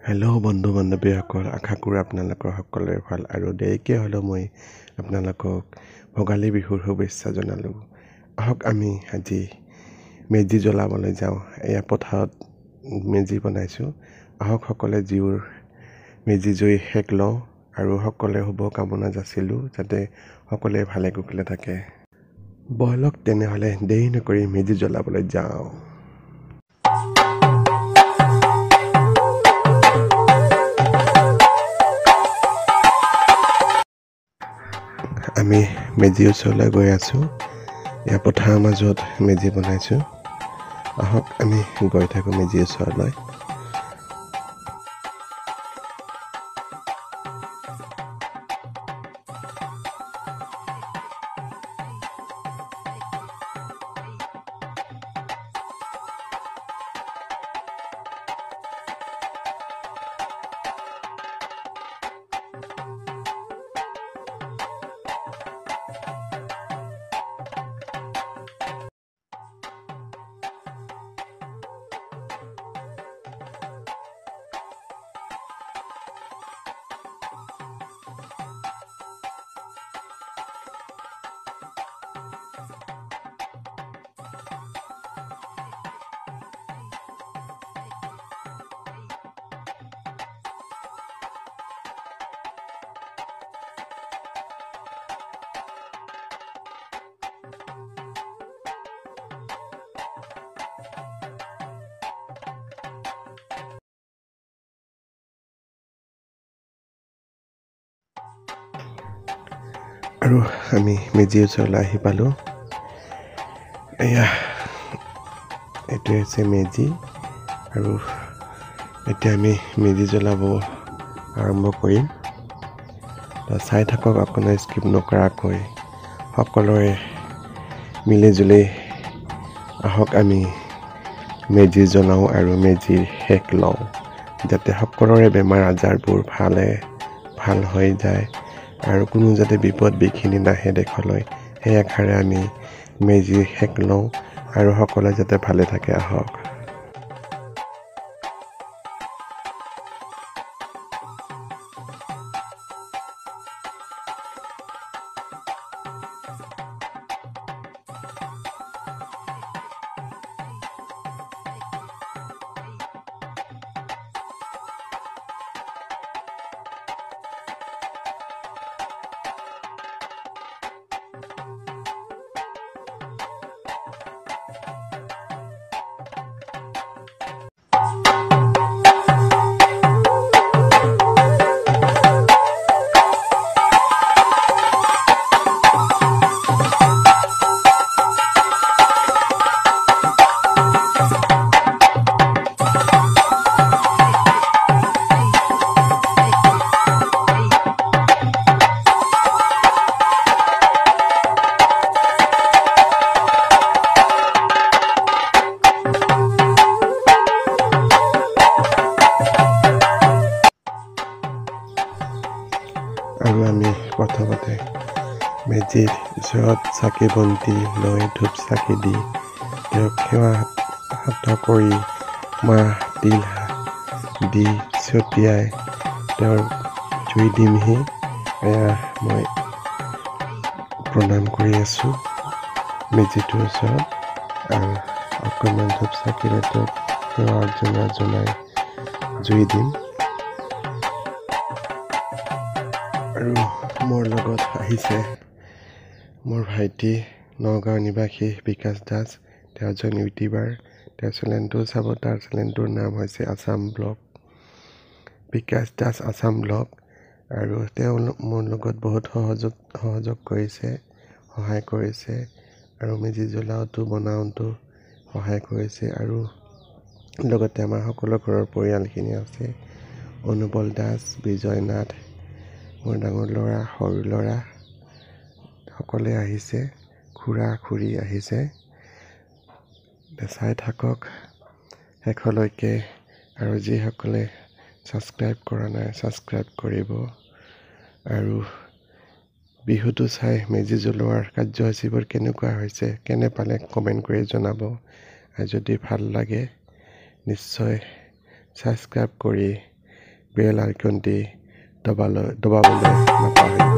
Hello' বন্ধু বান্ধৱীসকল, আশা কৰোঁ আপোনালোকৰ সকলোৰে ভাল আৰু দেৰিকৈ হ'লেও মই আপোনালোকক ভোগালী বিহুৰ শুভেচ্ছা জনালোঁ। আহক আমি আজি মেজি জ্বলাবলৈ যাওঁ। এয়া পথাৰত মেজি বনাইছোঁ। আহক সকলোৱে জুইৰ মেজি জুই সেক লওঁ আৰু সকলোৱে শুভকামনা যাচিলোঁ যাতে সকলোৱে ভালে কুশলে থাকে। ব'লক তেনেহ'লে দেৰি নকৰি মেজি জ্বলাবলৈ যাওঁ। আমি মেজি ওচৰলৈ গৈ আছোঁ। এয়া পথাৰৰ মাজত মেজি বনাইছোঁ। আহক আমি গৈ থাকোঁ মেজিৰ ওচৰলৈ। আৰু আমি মেজিৰ ওচৰলৈ আহি পালোঁ। এইটোৱে হৈছে মেজি আৰু এতিয়া আমি মেজি জ্বলাব আৰম্ভ কৰিম। চাই থাকক আপোনাৰ স্কিপ নকৰাকৈ সকলোৰে মিলিজুলি আহক আমি মেজি জ্বলাওঁ আৰু মেজিৰ সেক লওঁ যাতে সকলোৰে বেমাৰ আজাৰবোৰ ভাল হৈ যায় আৰু কোনো যাতে বিপদ বিঘিনি নাহে দেশলৈ। সেই আশাৰে আমি মেজিৰ সেক লওঁ আৰু সকলোৱে যাতে ভালে থাকে। আহক আৰু আমি প্ৰথমতে মেজিৰ ওচৰত চাকি বন্তি লৈ ধূপ চাকি দি তেওঁক সেৱা কৰি মাহ তিল দি ছটিয়াই তেওঁৰ জুই দিমহি। মই প্ৰণাম কৰি আছোঁ মেজিটোৰ ওচৰত আৰু অকণমান ধূপ চাকিৰে তেওঁক সেৱা অৰ্চনা জনাই জুই দিম। আৰু মোৰ লগত আহিছে মোৰ ভাইটি নগাঁও নিবাসী বিকাশ দাস। তেওঁ এজন ইউটিউবাৰ। তেওঁৰ চেনেলটো চাব, তাৰ চেনেলটোৰ নাম হৈছে আছাম ব্লগ, বিকাশ দাস আছাম ব্লগ। আৰু তেওঁ মোৰ লগত বহুত সহযোগ কৰিছে, সহায় কৰিছে আৰু মেজি জ্বলাওঁতো বনাওঁতো সহায় কৰিছে। আৰু লগতে আমাৰ সকলো ঘৰৰ পৰিয়ালখিনি আছে। অনুপল দাস, বিজয় নাথ, মোৰ ডাঙৰ ল'ৰা, সৰু ল'ৰা সকলোৱে আহিছে, খুৰা খুৰী আহিছে। চাই থাকক শেষলৈকে আৰু যিসকলে ছাবস্ক্ৰাইব কৰা নাই ছাবস্ক্ৰাইব কৰিব। আৰু বিহুটো চাই মেজি জ্বলোৱাৰ কাৰ্যসূচীবোৰ কেনেকুৱা হৈছে, কেনে পালে কমেণ্ট কৰি জনাব। আৰু যদি ভাল লাগে নিশ্চয় ছাবস্ক্ৰাইব কৰি বেল আইকনটি দবাবলৈ নাপাহৰিব।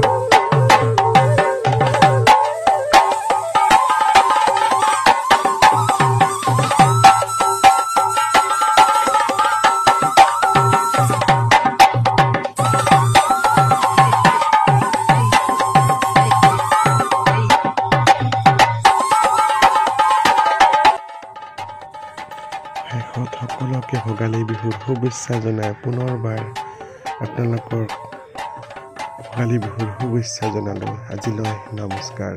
শেষত সকলোকে ভোগালী বিহুৰ শুভেচ্ছা জনাই পুনৰবাৰ আপোনালোকৰ ভোগালী বিহুৰ শুভেচ্ছা জনালোঁ। আজিলৈ নমস্কাৰ।